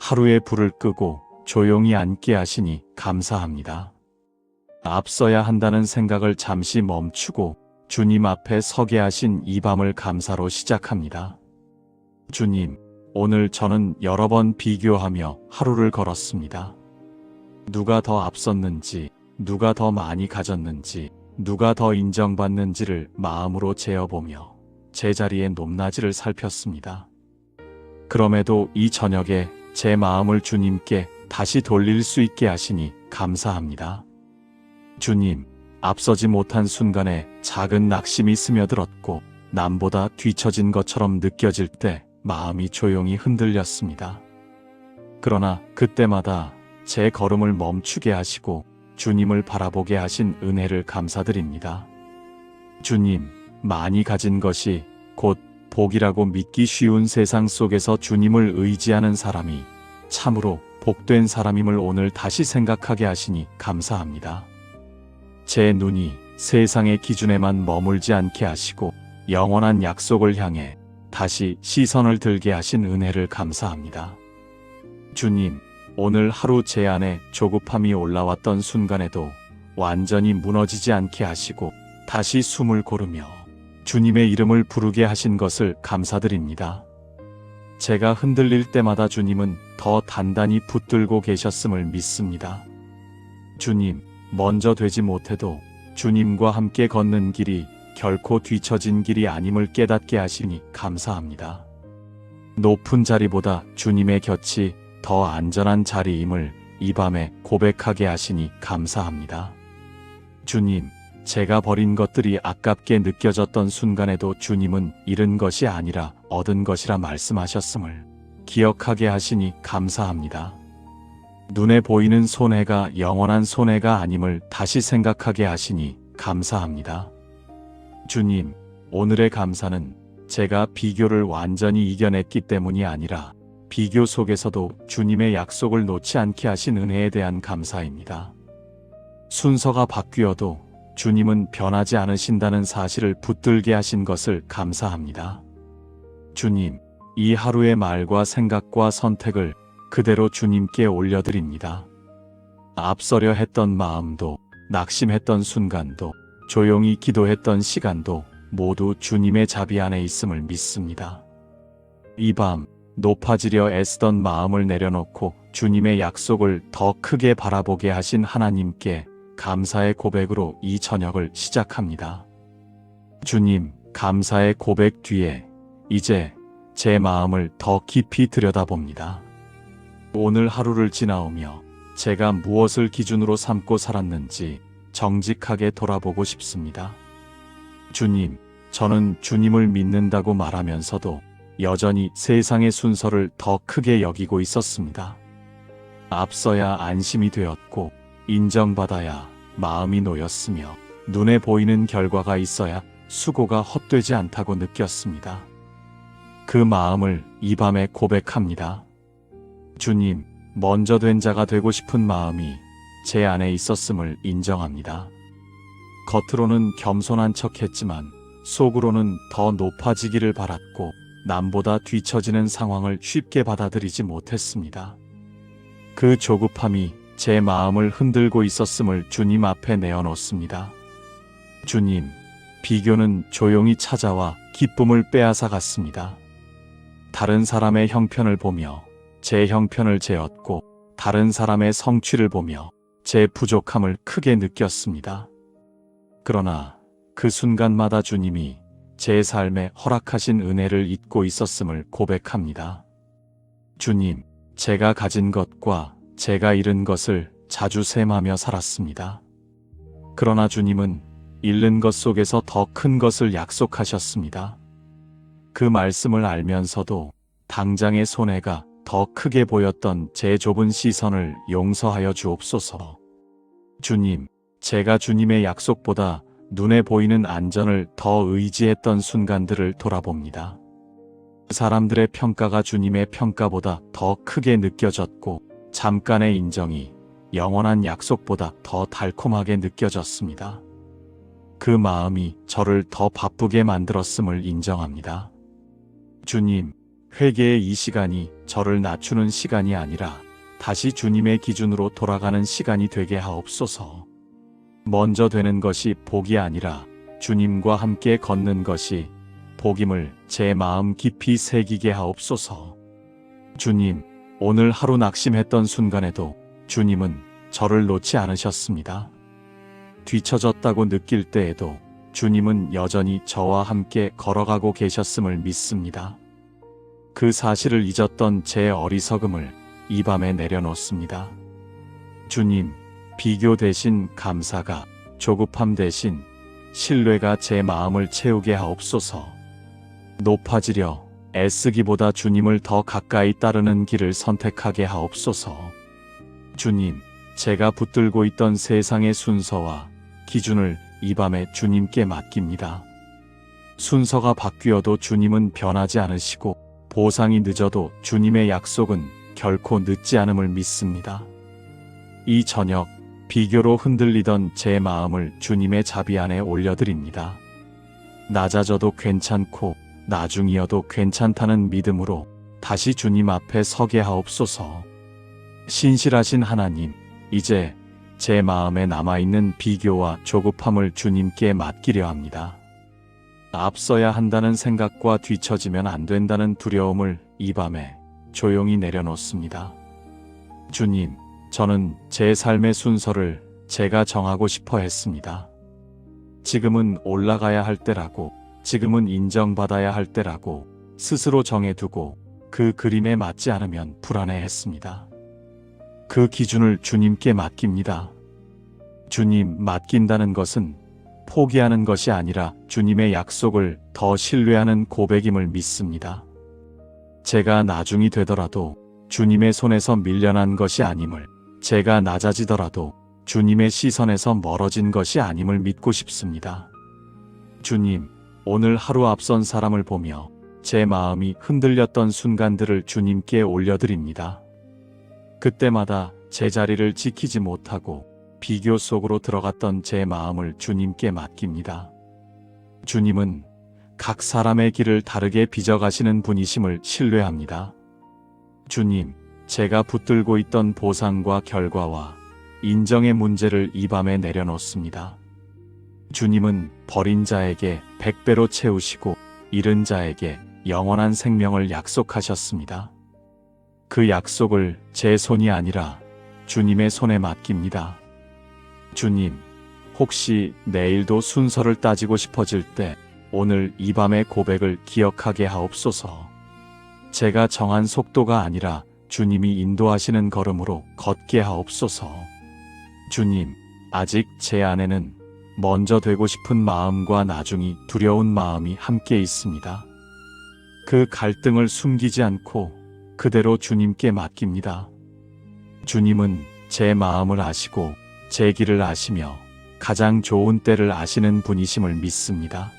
하루의 불을 끄고 조용히 앉게 하시니 감사합니다. 앞서야 한다는 생각을 잠시 멈추고 주님 앞에 서게 하신 이 밤을 감사로 시작합니다. 주님, 오늘 저는 여러 번 비교하며 하루를 걸었습니다. 누가 더 앞섰는지, 누가 더 많이 가졌는지, 누가 더 인정받는지를 마음으로 재어보며 제자리의 높낮이를 살폈습니다. 그럼에도 이 저녁에 제 마음을 주님께 다시 돌릴 수 있게 하시니 감사합니다. 주님, 앞서지 못한 순간에 작은 낙심이 스며들었고 남보다 뒤처진 것처럼 느껴질 때 마음이 조용히 흔들렸습니다. 그러나 그때마다 제 걸음을 멈추게 하시고 주님을 바라보게 하신 은혜를 감사드립니다. 주님, 많이 가진 것이 곧 복이라고 믿기 쉬운 세상 속에서 주님을 의지하는 사람이 참으로 복된 사람임을 오늘 다시 생각하게 하시니 감사합니다. 제 눈이 세상의 기준에만 머물지 않게 하시고 영원한 약속을 향해 다시 시선을 들게 하신 은혜를 감사합니다. 주님, 오늘 하루 제 안에 조급함이 올라왔던 순간에도 완전히 무너지지 않게 하시고 다시 숨을 고르며 주님의 이름을 부르게 하신 것을 감사드립니다. 제가 흔들릴 때마다 주님은 더 단단히 붙들고 계셨음을 믿습니다. 주님, 먼저 되지 못해도 주님과 함께 걷는 길이 결코 뒤처진 길이 아님을 깨닫게 하시니 감사합니다. 높은 자리보다 주님의 곁이 더 안전한 자리임을 이 밤에 고백하게 하시니 감사합니다. 주님, 제가 버린 것들이 아깝게 느껴졌던 순간에도 주님은 잃은 것이 아니라 얻은 것이라 말씀하셨음을 기억하게 하시니 감사합니다. 눈에 보이는 손해가 영원한 손해가 아님을 다시 생각하게 하시니 감사합니다. 주님, 오늘의 감사는 제가 비교를 완전히 이겨냈기 때문이 아니라 비교 속에서도 주님의 약속을 놓지 않게 하신 은혜에 대한 감사입니다. 순서가 바뀌어도 주님은 변하지 않으신다는 사실을 붙들게 하신 것을 감사합니다. 주님, 이 하루의 말과 생각과 선택을 그대로 주님께 올려드립니다. 앞서려 했던 마음도, 낙심했던 순간도, 조용히 기도했던 시간도 모두 주님의 자비 안에 있음을 믿습니다. 이 밤 높아지려 애쓰던 마음을 내려놓고 주님의 약속을 더 크게 바라보게 하신 하나님께 감사의 고백으로 이 저녁을 시작합니다. 주님, 감사의 고백 뒤에 이제 제 마음을 더 깊이 들여다봅니다. 오늘 하루를 지나오며 제가 무엇을 기준으로 삼고 살았는지 정직하게 돌아보고 싶습니다. 주님, 저는 주님을 믿는다고 말하면서도 여전히 세상의 순서를 더 크게 여기고 있었습니다. 앞서야 안심이 되었고 인정받아야 마음이 놓였으며 눈에 보이는 결과가 있어야 수고가 헛되지 않다고 느꼈습니다. 그 마음을 이 밤에 고백합니다. 주님, 먼저 된 자가 되고 싶은 마음이 제 안에 있었음을 인정합니다. 겉으로는 겸손한 척했지만 속으로는 더 높아지기를 바랐고 남보다 뒤처지는 상황을 쉽게 받아들이지 못했습니다. 그 조급함이 제 마음을 흔들고 있었음을 주님 앞에 내어놓습니다. 주님, 비교는 조용히 찾아와 기쁨을 빼앗아 갔습니다. 다른 사람의 형편을 보며 제 형편을 재었고 다른 사람의 성취를 보며 제 부족함을 크게 느꼈습니다. 그러나 그 순간마다 주님이 제 삶에 허락하신 은혜를 잊고 있었음을 고백합니다. 주님, 제가 가진 것과 제가 잃은 것을 자주 셈하며 살았습니다. 그러나 주님은 잃는 것 속에서 더 큰 것을 약속하셨습니다. 그 말씀을 알면서도 당장의 손해가 더 크게 보였던 제 좁은 시선을 용서하여 주옵소서. 주님, 제가 주님의 약속보다 눈에 보이는 안전을 더 의지했던 순간들을 돌아봅니다. 사람들의 평가가 주님의 평가보다 더 크게 느껴졌고 잠깐의 인정이 영원한 약속보다 더 달콤하게 느껴졌습니다. 그 마음이 저를 더 바쁘게 만들었음을 인정합니다. 주님, 회개의 이 시간이 저를 낮추는 시간이 아니라 다시 주님의 기준으로 돌아가는 시간이 되게 하옵소서. 먼저 되는 것이 복이 아니라 주님과 함께 걷는 것이 복임을 제 마음 깊이 새기게 하옵소서. 주님, 오늘 하루 낙심했던 순간에도 주님은 저를 놓지 않으셨습니다. 뒤처졌다고 느낄 때에도 주님은 여전히 저와 함께 걸어가고 계셨음을 믿습니다. 그 사실을 잊었던 제 어리석음을 이 밤에 내려놓습니다. 주님, 비교 대신 감사가, 조급함 대신 신뢰가 제 마음을 채우게 하옵소서. 높아지려 애쓰기보다 주님을 더 가까이 따르는 길을 선택하게 하옵소서. 주님, 제가 붙들고 있던 세상의 순서와 기준을 이 밤에 주님께 맡깁니다. 순서가 바뀌어도 주님은 변하지 않으시고 보상이 늦어도 주님의 약속은 결코 늦지 않음을 믿습니다. 이 저녁 비교로 흔들리던 제 마음을 주님의 자비 안에 올려드립니다. 낮아져도 괜찮고 나중이어도 괜찮다는 믿음으로 다시 주님 앞에 서게 하옵소서. 신실하신 하나님, 이제 제 마음에 남아있는 비교와 조급함을 주님께 맡기려 합니다. 앞서야 한다는 생각과 뒤처지면 안 된다는 두려움을 이 밤에 조용히 내려놓습니다. 주님, 저는 제 삶의 순서를 제가 정하고 싶어 했습니다. 지금은 올라가야 할 때라고, 지금은 인정받아야 할 때라고 스스로 정해두고 그 그림에 맞지 않으면 불안해했습니다. 그 기준을 주님께 맡깁니다. 주님, 맡긴다는 것은 포기하는 것이 아니라 주님의 약속을 더 신뢰하는 고백임을 믿습니다. 제가 나중이 되더라도 주님의 손에서 밀려난 것이 아님을, 제가 낮아지더라도 주님의 시선에서 멀어진 것이 아님을 믿고 싶습니다. 주님, 오늘 하루 앞선 사람을 보며 제 마음이 흔들렸던 순간들을 주님께 올려드립니다. 그때마다 제 자리를 지키지 못하고 비교 속으로 들어갔던 제 마음을 주님께 맡깁니다. 주님은 각 사람의 길을 다르게 빚어가시는 분이심을 신뢰합니다. 주님, 제가 붙들고 있던 보상과 결과와 인정의 문제를 이 밤에 내려놓습니다. 주님은 버린 자에게 100배로 채우시고 잃은 자에게 영원한 생명을 약속하셨습니다. 그 약속을 제 손이 아니라 주님의 손에 맡깁니다. 주님, 혹시 내일도 순서를 따지고 싶어질 때 오늘 이 밤의 고백을 기억하게 하옵소서. 제가 정한 속도가 아니라 주님이 인도하시는 걸음으로 걷게 하옵소서. 주님, 아직 제 안에는 먼저 되고 싶은 마음과 나중이 두려운 마음이 함께 있습니다. 그 갈등을 숨기지 않고 그대로 주님께 맡깁니다. 주님은 제 마음을 아시고 제 길을 아시며 가장 좋은 때를 아시는 분이심을 믿습니다.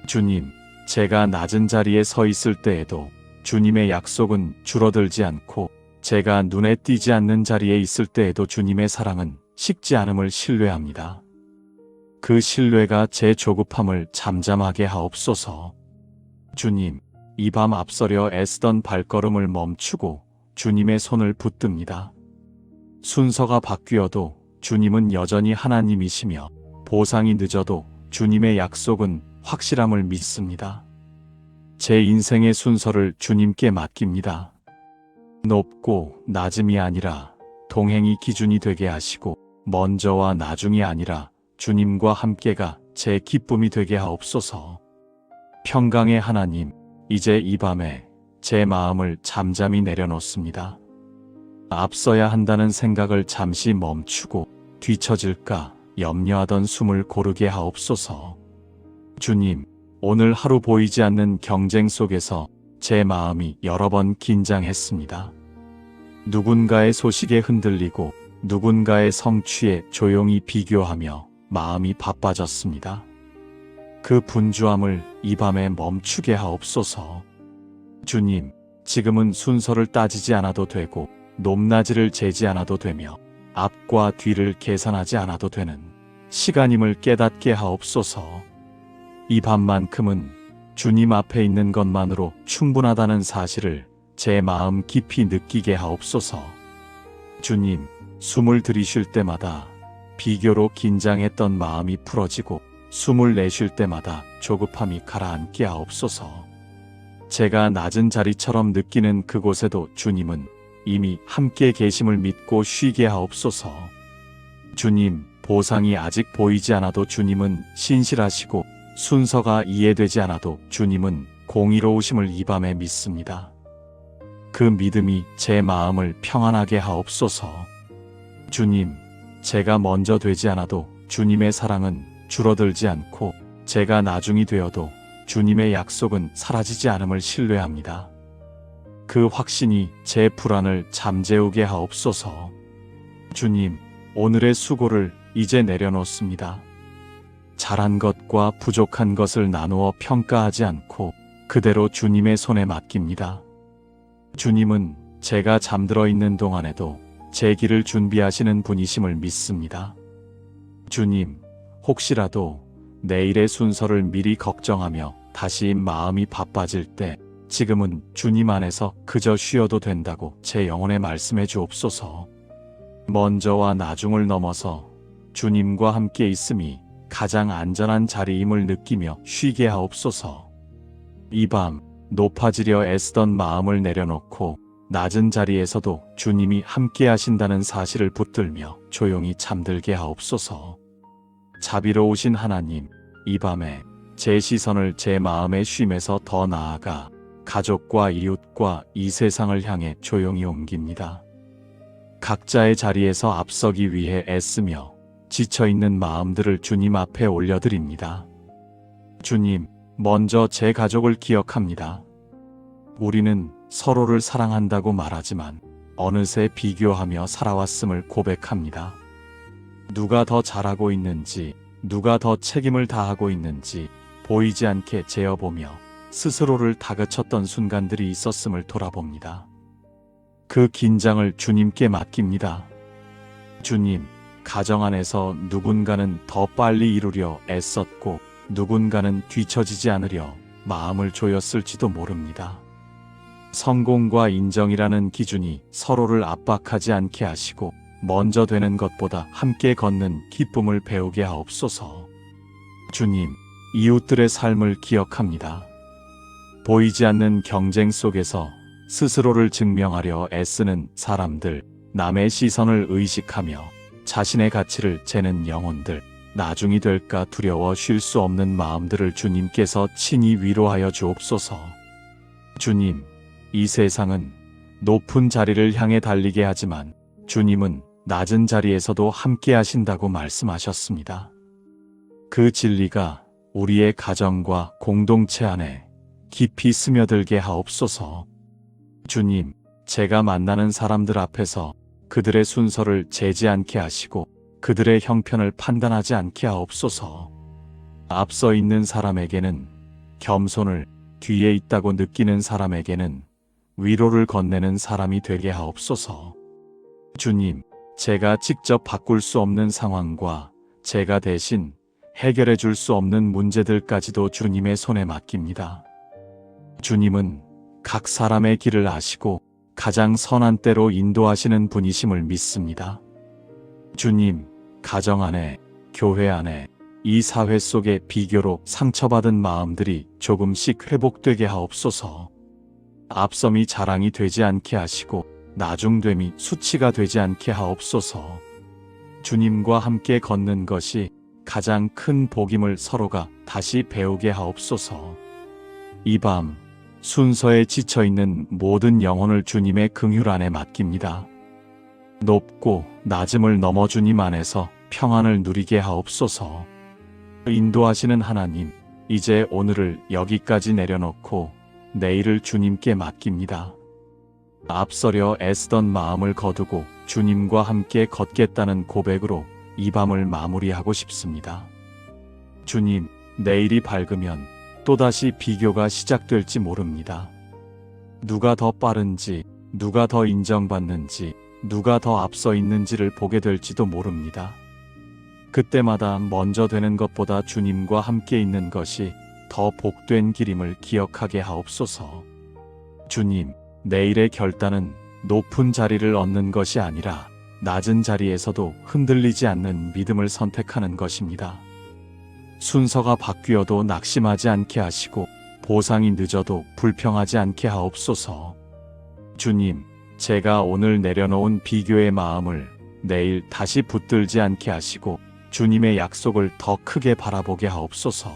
주님, 제가 낮은 자리에 서 있을 때에도 주님의 약속은 줄어들지 않고 제가 눈에 띄지 않는 자리에 있을 때에도 주님의 사랑은 식지 않음을 신뢰합니다. 그 신뢰가 제 조급함을 잠잠하게 하옵소서. 주님, 이 밤 앞서려 애쓰던 발걸음을 멈추고 주님의 손을 붙듭니다. 순서가 바뀌어도 주님은 여전히 하나님이시며 보상이 늦어도 주님의 약속은 확실함을 믿습니다. 제 인생의 순서를 주님께 맡깁니다. 높고 낮음이 아니라 동행이 기준이 되게 하시고 먼저와 나중이 아니라 주님과 함께가 제 기쁨이 되게 하옵소서. 평강의 하나님, 이제 이 밤에 제 마음을 잠잠히 내려놓습니다. 앞서야 한다는 생각을 잠시 멈추고 뒤처질까 염려하던 숨을 고르게 하옵소서. 주님, 오늘 하루 보이지 않는 경쟁 속에서 제 마음이 여러 번 긴장했습니다. 누군가의 소식에 흔들리고 누군가의 성취에 조용히 비교하며 마음이 바빠졌습니다. 그 분주함을 이 밤에 멈추게 하옵소서. 주님, 지금은 순서를 따지지 않아도 되고 높낮이를 재지 않아도 되며 앞과 뒤를 계산하지 않아도 되는 시간임을 깨닫게 하옵소서. 이 밤만큼은 주님 앞에 있는 것만으로 충분하다는 사실을 제 마음 깊이 느끼게 하옵소서. 주님, 숨을 들이쉴 때마다 비교로 긴장했던 마음이 풀어지고 숨을 내쉴 때마다 조급함이 가라앉게 하옵소서. 제가 낮은 자리처럼 느끼는 그곳에도 주님은 이미 함께 계심을 믿고 쉬게 하옵소서. 주님, 보상이 아직 보이지 않아도 주님은 신실하시고 순서가 이해되지 않아도 주님은 공의로우심을 이 밤에 믿습니다. 그 믿음이 제 마음을 평안하게 하옵소서. 주님, 제가 먼저 되지 않아도 주님의 사랑은 줄어들지 않고 제가 나중이 되어도 주님의 약속은 사라지지 않음을 신뢰합니다. 그 확신이 제 불안을 잠재우게 하옵소서. 주님, 오늘의 수고를 이제 내려놓습니다. 잘한 것과 부족한 것을 나누어 평가하지 않고 그대로 주님의 손에 맡깁니다. 주님은 제가 잠들어 있는 동안에도 제 길을 준비하시는 분이심을 믿습니다. 주님, 혹시라도 내일의 순서를 미리 걱정하며 다시 마음이 바빠질 때 지금은 주님 안에서 그저 쉬어도 된다고 제 영혼에 말씀해 주옵소서. 먼저와 나중을 넘어서 주님과 함께 있음이 가장 안전한 자리임을 느끼며 쉬게 하옵소서. 이 밤 높아지려 애쓰던 마음을 내려놓고 낮은 자리에서도 주님이 함께 하신다는 사실을 붙들며 조용히 잠들게 하옵소서. 자비로우신 하나님, 이 밤에 제 시선을 제 마음의 쉼에서 더 나아가 가족과 이웃과 이 세상을 향해 조용히 옮깁니다. 각자의 자리에서 앞서기 위해 애쓰며 지쳐있는 마음들을 주님 앞에 올려드립니다. 주님, 먼저 제 가족을 기억합니다. 우리는 서로를 사랑한다고 말하지만 어느새 비교하며 살아왔음을 고백합니다. 누가 더 잘하고 있는지, 누가 더 책임을 다하고 있는지 보이지 않게 재어보며 스스로를 다그쳤던 순간들이 있었음을 돌아봅니다. 그 긴장을 주님께 맡깁니다. 주님, 가정 안에서 누군가는 더 빨리 이루려 애썼고 누군가는 뒤처지지 않으려 마음을 조였을지도 모릅니다. 성공과 인정이라는 기준이 서로를 압박하지 않게 하시고 먼저 되는 것보다 함께 걷는 기쁨을 배우게 하옵소서. 주님, 이웃들의 삶을 기억합니다. 보이지 않는 경쟁 속에서 스스로를 증명하려 애쓰는 사람들, 남의 시선을 의식하며 자신의 가치를 재는 영혼들, 나중이 될까 두려워 쉴 수 없는 마음들을 주님께서 친히 위로하여 주옵소서. 주님, 이 세상은 높은 자리를 향해 달리게 하지만 주님은 낮은 자리에서도 함께 하신다고 말씀하셨습니다. 그 진리가 우리의 가정과 공동체 안에 깊이 스며들게 하옵소서. 주님, 제가 만나는 사람들 앞에서 그들의 순서를 재지 않게 하시고 그들의 형편을 판단하지 않게 하옵소서. 앞서 있는 사람에게는 겸손을, 뒤에 있다고 느끼는 사람에게는 위로를 건네는 사람이 되게 하옵소서. 주님, 제가 직접 바꿀 수 없는 상황과 제가 대신 해결해 줄 수 없는 문제들까지도 주님의 손에 맡깁니다. 주님은 각 사람의 길을 아시고 가장 선한 때로 인도하시는 분이심을 믿습니다. 주님, 가정 안에, 교회 안에, 이 사회 속의 비교로 상처받은 마음들이 조금씩 회복되게 하옵소서. 앞섬이 자랑이 되지 않게 하시고 나중됨이 수치가 되지 않게 하옵소서. 주님과 함께 걷는 것이 가장 큰 복임을 서로가 다시 배우게 하옵소서. 이 밤 순서에 지쳐있는 모든 영혼을 주님의 긍휼 안에 맡깁니다. 높고 낮음을 넘어 주님 안에서 평안을 누리게 하옵소서. 인도하시는 하나님, 이제 오늘을 여기까지 내려놓고 내일을 주님께 맡깁니다. 앞서려 애쓰던 마음을 거두고 주님과 함께 걷겠다는 고백으로 이 밤을 마무리하고 싶습니다. 주님, 내일이 밝으면 또다시 비교가 시작될지 모릅니다. 누가 더 빠른지, 누가 더 인정받는지, 누가 더 앞서 있는지를 보게 될지도 모릅니다. 그때마다 먼저 되는 것보다 주님과 함께 있는 것이 더 복된 길임을 기억하게 하옵소서. 주님, 내일의 결단은 높은 자리를 얻는 것이 아니라 낮은 자리에서도 흔들리지 않는 믿음을 선택하는 것입니다. 순서가 바뀌어도 낙심하지 않게 하시고 보상이 늦어도 불평하지 않게 하옵소서. 주님, 제가 오늘 내려놓은 비교의 마음을 내일 다시 붙들지 않게 하시고 주님의 약속을 더 크게 바라보게 하옵소서.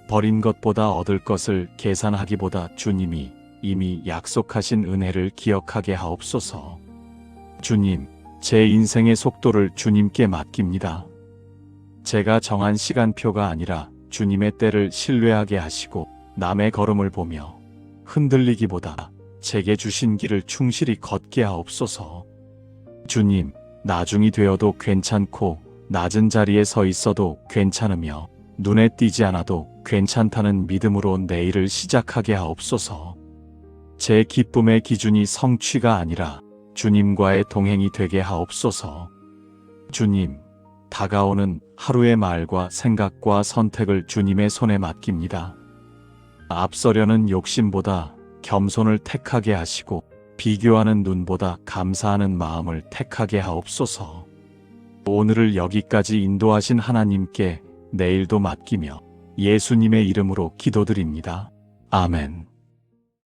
버린 것보다 얻을 것을 계산하기보다 주님이 이미 약속하신 은혜를 기억하게 하옵소서. 주님, 제 인생의 속도를 주님께 맡깁니다. 제가 정한 시간표가 아니라 주님의 때를 신뢰하게 하시고 남의 걸음을 보며 흔들리기보다 제게 주신 길을 충실히 걷게 하옵소서. 주님, 나중이 되어도 괜찮고 낮은 자리에 서 있어도 괜찮으며 눈에 띄지 않아도 괜찮다는 믿음으로 내일을 시작하게 하옵소서. 제 기쁨의 기준이 성취가 아니라 주님과의 동행이 되게 하옵소서. 주님, 다가오는 하루의 말과 생각과 선택을 주님의 손에 맡깁니다. 앞서려는 욕심보다 겸손을 택하게 하시고 비교하는 눈보다 감사하는 마음을 택하게 하옵소서. 오늘을 여기까지 인도하신 하나님께 내일도 맡기며 예수님의 이름으로 기도드립니다. 아멘.